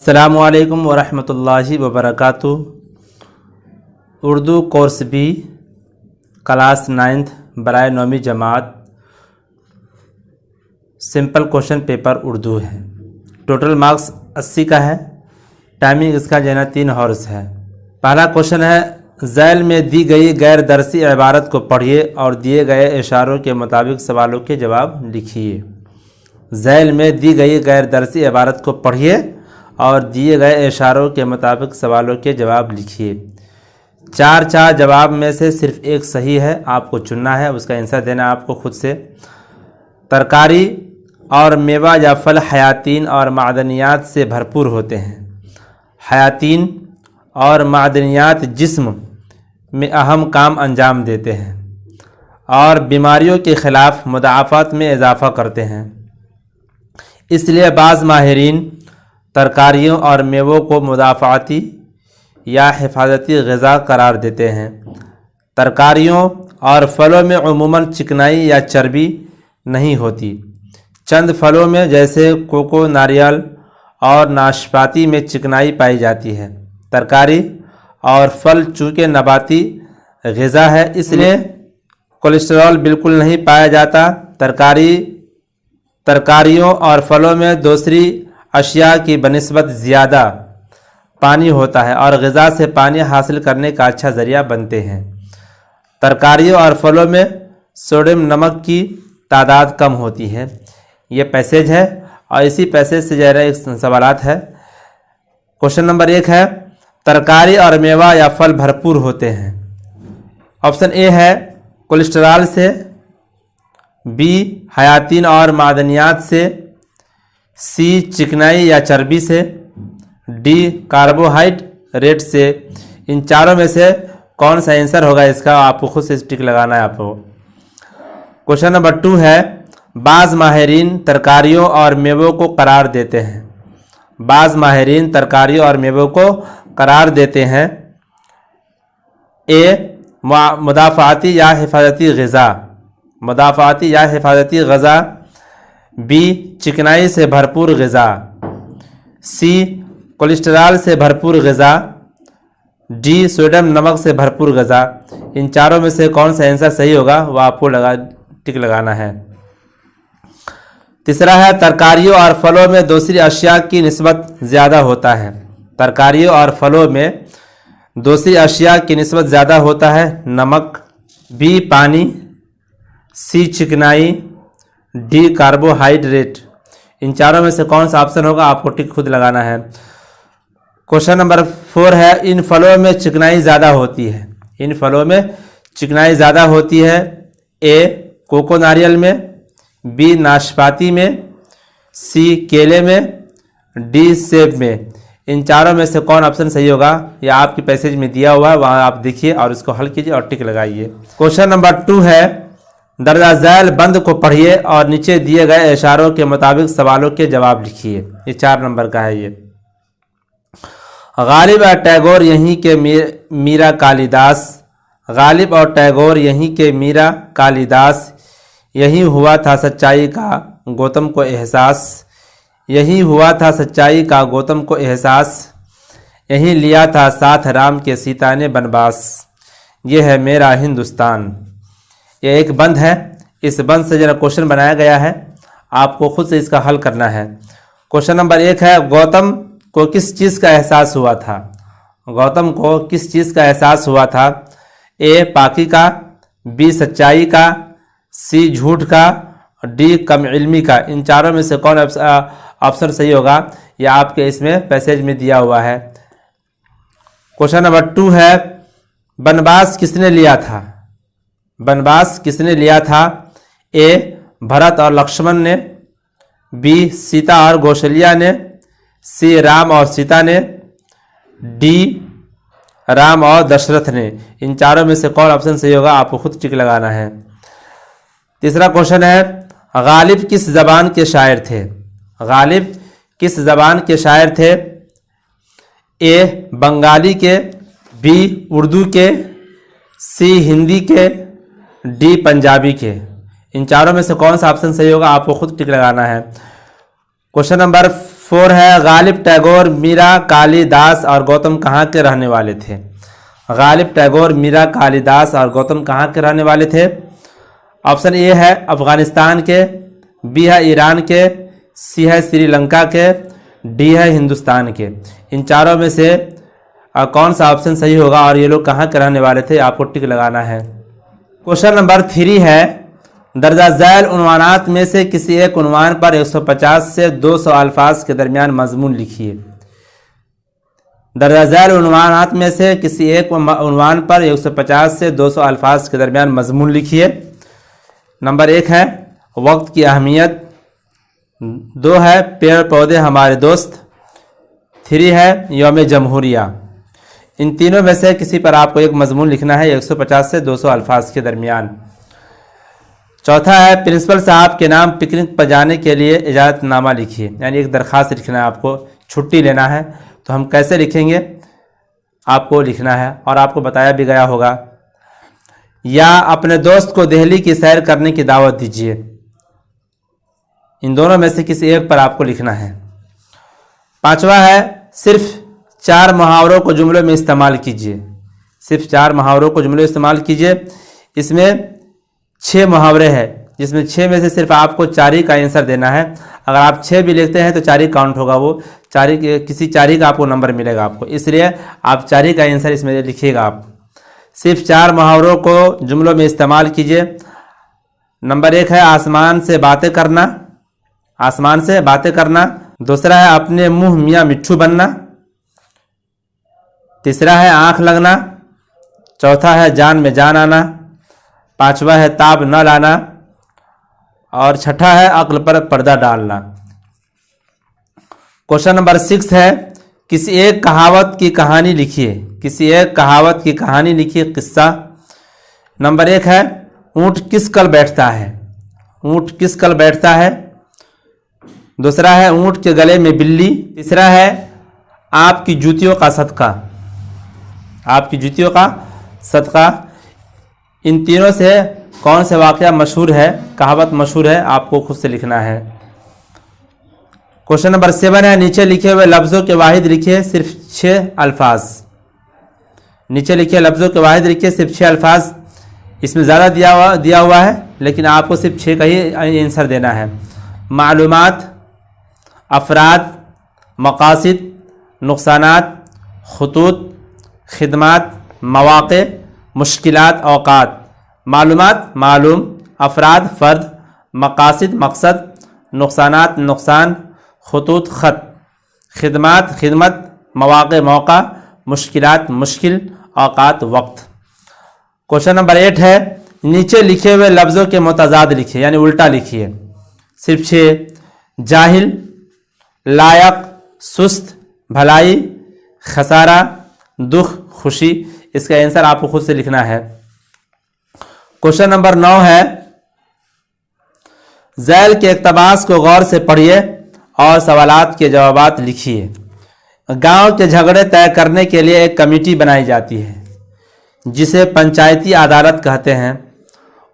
अस्सलामुअलैकुम वरहमतुल्लाहि वबरकातुहू। Urdu course B class 9th बराए 9वीं जमात सिंपल क्वेश्चन पेपर उर्दू है। टोटल मार्क्स 80 का है। टाइमिंग इसका जो है 3 हॉर्स है। पहला क्वेश्चन है, ज़ैल में दी गई गैर दरसी इबारत को पढ़िए और दिए गए इशारों के मुताबिक सवालों के जवाब लिखिए। ज़ैल में दी गई गैर दरसी इबारत को पढ़िए और दिए गए इशारों के मुताबिक सवालों के जवाब लिखिए। 4 जवाब में से सिर्फ एक सही है, आपको चुनना है, उसका आंसर देना है आपको खुद से। तरकारी और मेवा या फल हयातीन और मादनियात से भरपूर होते हैं। हयातीन और मादनियात जिस्म में अहम काम अंजाम देते हैं और बीमारियों के ख़िलाफ़ मुदाफ़ात में इजाफ़ा करते हैं। इसलिए बाज़ माहिरीन तरकारियों और मेवों को मुदाफ़ाती या हिफाजती ग़िज़ा करार देते हैं। तरकारियों और फलों में उमूमन चिकनाई या चर्बी नहीं होती। चंद फलों में जैसे कोको, नारियल और नाशपाती में चिकनाई पाई जाती है। तरकारी और फल चूँकि नबाती ग़िज़ा है इसलिए कोलेस्ट्रॉल बिल्कुल नहीं पाया जाता। तरकारियों और फलों में दूसरी अशिया की बनिस्बत ज़्यादा पानी होता है और ग़िज़ा से पानी हासिल करने का अच्छा ज़रिया बनते हैं। तरकारियों और फलों में सोडियम नमक की तादाद कम होती है। ये पैसेज है और इसी पैसेज से ज़रा एक सवालात है। क्वेश्चन नंबर 1 है, तरकारी और मेवा या फल भरपूर होते हैं। ऑप्शन ए है कोलेस्ट्रॉल से, बी हयातीन और मादनियात से, सी चिकनाई या चर्बी से, डी कार्बोहाइड्रेट से। इन चारों में से कौन सा आंसर होगा इसका आपको खुद से टिक लगाना है आपको। क्वेश्चन नंबर 2 है, बाज़ माहिरीन तरकारियों और मेवों को करार देते हैं। बाज़ माहिरीन तरकारियों और मेवों को करार देते हैं। ए मुदाफ़ाती या हिफाजती ग़िज़ा, मुदाफ़ाती या हिफाजती ग़िज़ा, बी चिकनाई से भरपूर ग़िज़ा, सी कोलेस्ट्रॉल से भरपूर ग़िज़ा, डी सोडियम नमक से भरपूर ग़िज़ा। इन चारों में से कौन सा आंसर सही होगा वह आपको टिक लगाना है। तीसरा है, तरकारियों और फलों में दूसरी अशिया की निस्बत ज़्यादा होता है। तरकारियों और फलों में दूसरी अशिया की निस्बत ज़्यादा होता है। नमक, बी पानी, सी चिकनाई, डी कार्बोहाइड्रेट। इन चारों में से कौन सा ऑप्शन होगा आपको टिक खुद लगाना है। क्वेश्चन नंबर 4 है, इन फलों में चिकनाई ज़्यादा होती है। इन फलों में चिकनाई ज़्यादा होती है। ए कोको नारियल में, बी नाशपाती में, सी केले में, डी सेब में। इन चारों में से कौन ऑप्शन सही होगा या आपकी पैसेज में दिया हुआ है वहाँ आप देखिए और इसको हल कीजिए और टिक लगाइए। क्वेश्चन नंबर 2 है, दर्जा झैल बंद को पढ़िए और नीचे दिए गए इशारों के मुताबिक सवालों के जवाब लिखिए। ये 4 नंबर का है। ये गालिब और टैगोर यहीं के मीरा कालिदास, गालिब और टैगोर यहीं के मीरा कालिदास। यही हुआ था सच्चाई का गौतम को एहसास, यही हुआ था सच्चाई का गौतम को एहसास। यही लिया था साथ राम के सीता ने बनवास। ये है मेरा हिंदुस्तान। ये एक बंद है। इस बंद से जरा क्वेश्चन बनाया गया है, आपको खुद से इसका हल करना है। क्वेश्चन नंबर 1 है, गौतम को किस चीज़ का एहसास हुआ था। गौतम को किस चीज़ का एहसास हुआ था। ए पाकी का, बी सच्चाई का, सी झूठ का, डी कम इल्मी का। इन चारों में से कौन ऑप्शन सही होगा यह आपके इसमें पैसेज में दिया हुआ है। क्वेश्चन नंबर 2 है, बनवास किसने लिया था। बनवास किसने लिया था। ए भरत और लक्ष्मण ने, बी सीता और कौशल्या ने, सी राम और सीता ने, डी राम और दशरथ ने। इन चारों में से कौन ऑप्शन सही होगा आपको खुद टिक लगाना है। तीसरा क्वेश्चन है, गालिब किस ज़बान के शायर थे। गालिब किस ज़बान के शायर थे। ए बंगाली के, बी उर्दू के, सी हिंदी के, डी पंजाबी के। इन चारों में से कौन सा ऑप्शन सही होगा आपको खुद टिक लगाना है। क्वेश्चन नंबर 4 है गालिब टैगोर, मीरा, कालिदास और गौतम कहाँ के रहने वाले थे? गालिब टैगोर, मीरा, कालिदास और गौतम कहाँ के रहने वाले थे? ऑप्शन ए है अफगानिस्तान के, बी है ईरान के, सी है श्रीलंका के, डी है हिंदुस्तान के। इन चारों में से कौन सा ऑप्शन सही होगा और ये लोग कहाँ के रहने वाले थे, आपको टिक लगाना है। क्वेश्चन नंबर 3 है दर्जा झैल उन्वानात में से किसी एक उन्वान पर 150 से 200 अल्फाज के दरमियान मजमून लिखिए। दर्जा झैल उन्वानात में से किसी एक उन्वान पर 150 से 200 अल्फाज के दरमियान मजमून लिखिए। नंबर 1 है वक्त की अहमियत, 2 है पेड़ पौधे हमारे दोस्त, 3 है यौम जमहूरिया। इन तीनों में से किसी पर आपको एक मजमून लिखना है 150 से 200 अल्फाज के दरमियान। चौथा है प्रिंसिपल साहब के नाम पिकनिक पर जाने के लिए इजाज़तनामा लिखिए, यानी एक दरख्वास्त लिखना है, आपको छुट्टी लेना है। तो हम कैसे लिखेंगे, आपको लिखना है और आपको बताया भी गया होगा। या अपने दोस्त को दिल्ली की सैर करने की दावत दीजिए। इन दोनों में से किसी एक पर आपको लिखना है। 5वां है सिर्फ 4 मुहावरों को जुमलों में इस्तेमाल कीजिए। सिर्फ 4 मुहावरों को जुमलों में इस्तेमाल कीजिए। इसमें 6 मुहावरे हैं, जिसमें 6 में से सिर्फ आपको 4 ही का आंसर देना है। अगर आप 6 भी लिखते हैं तो 4 ही काउंट होगा, वो 4 ही किसी 4 ही का आपको नंबर मिलेगा आपको, इसलिए आप 4 ही का आंसर इसमें लिखिएगा। आप सिर्फ 4 मुहावरों को जुमलों में इस्तेमाल कीजिए। नंबर 1 है आसमान से बातें करना, आसमान से बातें करना। दूसरा है अपने मुंह मियाँ मिट्ठू बनना। तीसरा है आंख लगना। चौथा है जान में जान आना। 5वां है ताब न लाना। और छठा है अक्ल पर पर्दा डालना। क्वेश्चन नंबर 6 है किसी एक कहावत की कहानी लिखिए। किसी एक कहावत की कहानी लिखिए, किस्सा। नंबर 1 है ऊंट किस कल बैठता है। ऊंट किस कल बैठता है। दूसरा है ऊंट के गले में बिल्ली। तीसरा है आपकी जूतियों का सदका। आपकी जूतियों का सदका। इन तीनों से कौन सा वाक़या मशहूर है, कहावत मशहूर है, आपको खुद से लिखना है। क्वेश्चन नंबर 7 है नीचे लिखे हुए लफ्ज़ों के वाहिद लिखिए, सिर्फ 6 अल्फाज। नीचे लिखे लफ्ज़ों के वाहिद लिखिए, सिर्फ 6 अल्फाज। इसमें ज़्यादा दिया हुआ है, लेकिन आपको सिर्फ 6 का ही आंसर देना है। मालूमात, अफराद, मकासिद, नुकसानात, खुतूत, खिदमात, मवाक़े, मुश्किलात, औक़ात। मालूमात मालूम, अफराद फ़र्द, मकासिद मकसद, नुकसानात नुकसान, खुतूत ख़त, खिदमात खिदमत, मवाक़े मौका, मुश्किलात मुश्किल, औक़ात वक्त। क्वेश्चन नंबर 8 है नीचे लिखे हुए लफ्ज़ों के मुतज़ाद लिखिए, यानी उल्टा लिखिए, सिर्फ 6। जाहिल, लायक, सुस्त, भलाई, खसारा, दुख, खुशी। इसका आंसर आपको खुद से लिखना है। क्वेश्चन नंबर 9 है झैल के इक़्तिबास को गौर से पढ़िए और सवालात के जवाबात लिखिए। गांव के झगड़े तय करने के लिए एक कमेटी बनाई जाती है जिसे पंचायती अदालत कहते हैं।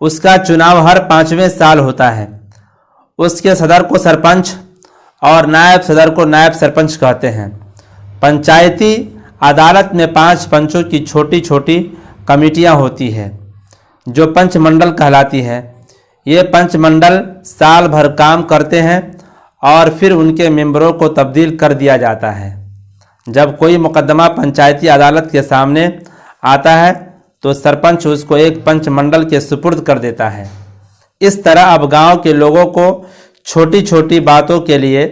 उसका चुनाव हर 5वें साल होता है। उसके सदर को सरपंच और नायब सदर को नायब सरपंच कहते हैं। पंचायती अदालत में 5 पंचों की छोटी छोटी कमेटियां होती है जो पंचमंडल कहलाती है। ये पंचमंडल साल भर काम करते हैं और फिर उनके मेंबरों को तब्दील कर दिया जाता है। जब कोई मुकदमा पंचायती अदालत के सामने आता है तो सरपंच उसको एक पंचमंडल के सुपुर्द कर देता है। इस तरह अब गांव के लोगों को छोटी छोटी बातों के लिए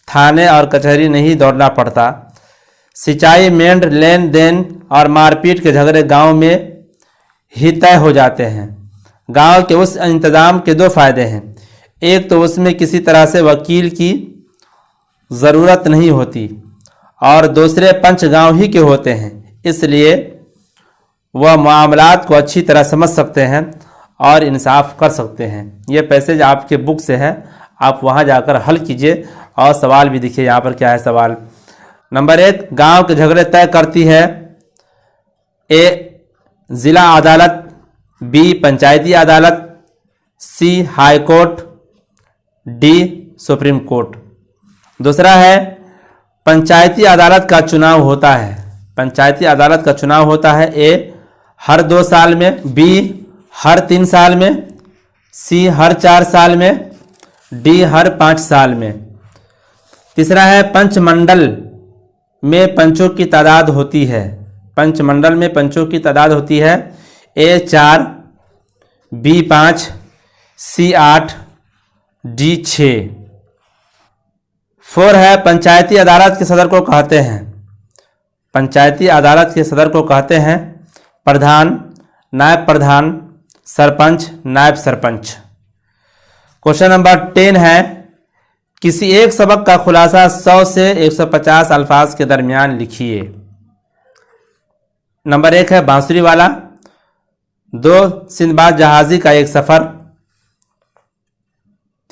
थाने और कचहरी नहीं दौड़ना पड़ता। सिंचाई, मेंढ, लेन देन और मारपीट के झगड़े गांव में ही तय हो जाते हैं। गांव के उस इंतज़ाम के 2 फायदे हैं। एक तो उसमें किसी तरह से वकील की ज़रूरत नहीं होती और दूसरे पंच गांव ही के होते हैं, इसलिए वह मामलात को अच्छी तरह समझ सकते हैं और इंसाफ कर सकते हैं। ये पैसेज आपके बुक से है, आप वहां जाकर हल कीजिए। और सवाल भी देखिए यहाँ पर क्या है सवाल। नंबर 1 गांव के झगड़े तय करती है ए ज़िला अदालत, बी पंचायती अदालत, C high court, D supreme court. दूसरा है पंचायती अदालत का चुनाव होता है। पंचायती अदालत का चुनाव होता है ए हर 2 साल में, बी हर 3 साल में, सी हर 4 साल में, डी हर 5 साल में। तीसरा है पंचमंडल में पंचों की तादाद होती है। पंचमंडल में पंचों की तादाद होती है ए 4, बी 5, सी 8, डी 6। 4 है पंचायती अदालत के सदर को कहते हैं। पंचायती अदालत के सदर को कहते हैं प्रधान, नायब प्रधान, सरपंच, नायब सरपंच। क्वेश्चन नंबर 10 है किसी एक सबक का खुलासा 100 से 150 अल्फाज के दरमियान लिखिए। नंबर 1 है बांसुरी वाला, 2 सिंदबाद जहाजी का एक सफर,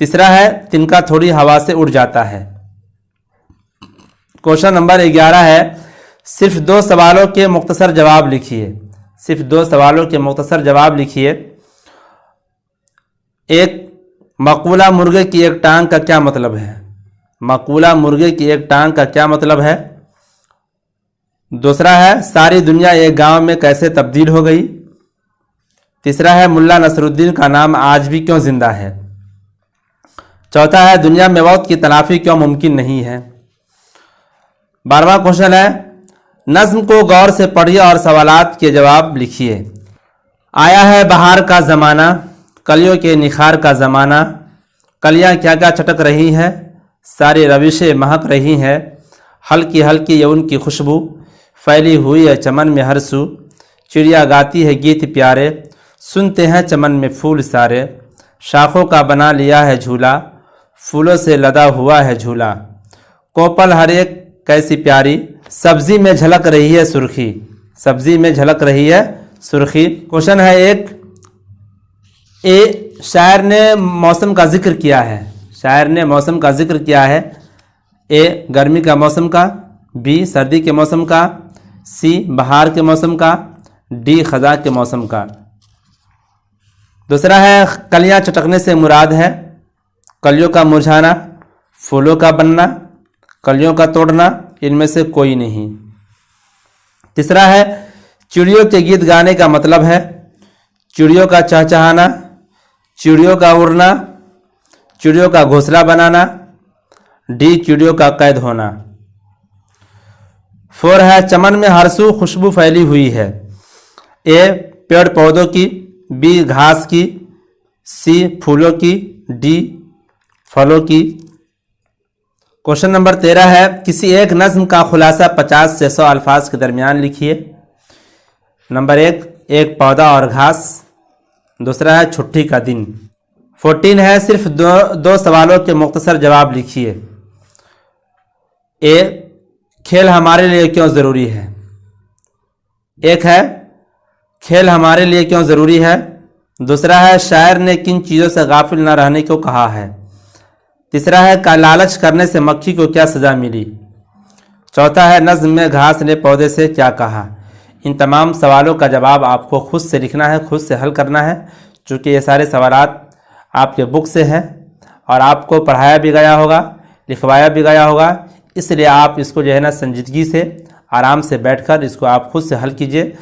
तीसरा है तिनका थोड़ी हवा से उड़ जाता है। क्वेश्चन नंबर 11 है सिर्फ 2 सवालों के मुख्तसर जवाब लिखिए। सिर्फ 2 सवालों के मुख्तसर जवाब लिखिए। एक, मकूला मुर्गे की एक टांग का क्या मतलब है? मकूला मुर्गे की एक टांग का क्या मतलब है? दूसरा है सारी दुनिया एक गांव में कैसे तब्दील हो गई? तीसरा है मुल्ला नसरुद्दीन का नाम आज भी क्यों जिंदा है? चौथा है दुनिया में मौत की तलाफी क्यों मुमकिन नहीं है? 12वां क्वेश्चन है नज्म को गौर से पढ़िए और सवालात के जवाब लिखिए। आया है बहार का ज़माना, कलियों के निखार का ज़माना, कलियां क्या क्या चटक रही हैं, सारी रविशें महक रही हैं, हल्की हल्की यौन की खुशबू फैली हुई है चमन में हर सू, चिड़िया गाती है गीत प्यारे, सुनते हैं चमन में फूल सारे, शाखों का बना लिया है झूला, फूलों से लदा हुआ है झूला, कोपल हर एक कैसी प्यारी, सब्जी में झलक रही है सुर्खी, सब्जी में झलक रही है सुर्खी। क्वेश्चन है एक, ए शायर ने मौसम का जिक्र किया है। शायर ने मौसम का जिक्र किया है ए गर्मी का मौसम का, बी सर्दी के मौसम का, सी बहार के मौसम का, डी खज़ा के मौसम का। दूसरा है कलियां चटकने से मुराद है कलियों का मुरझाना, फूलों का बनना, कलियों का तोड़ना, इनमें से कोई नहीं। तीसरा है चिड़ियों के गीत गाने का मतलब है चिड़ियों का चहचहाना, चिड़ियों का उड़ना, चिड़ियों का घोंसला बनाना, डी चिड़ियों का कैद होना। 4 है चमन में हरसू खुशबू फैली हुई है ए पेड़ पौधों की, बी घास की, सी फूलों की, डी फलों की। क्वेश्चन नंबर 13 है किसी एक नज्म का खुलासा 50 से 100 अल्फाज के दरमियान लिखिए। नंबर 1 एक पौधा और घास, दूसरा है छुट्टी का दिन। 14 है सिर्फ दो सवालों के मुख्तसर जवाब लिखिए। ए खेल हमारे लिए क्यों ज़रूरी है? एक है खेल हमारे लिए क्यों ज़रूरी है, दूसरा है शायर ने किन चीज़ों से गाफिल न रहने को कहा है, तीसरा है का लालच करने से मक्खी को क्या सज़ा मिली, चौथा है नज़्म में घास ने पौधे से क्या कहा। इन तमाम सवालों का जवाब आपको खुद से लिखना है, खुद से हल करना है। चूँकि ये सारे सवालात आपके बुक से हैं और आपको पढ़ाया भी गया होगा, लिखवाया भी गया होगा, इसलिए आप इसको जो है ना संजीदगी से आराम से बैठकर इसको आप खुद से हल कीजिए।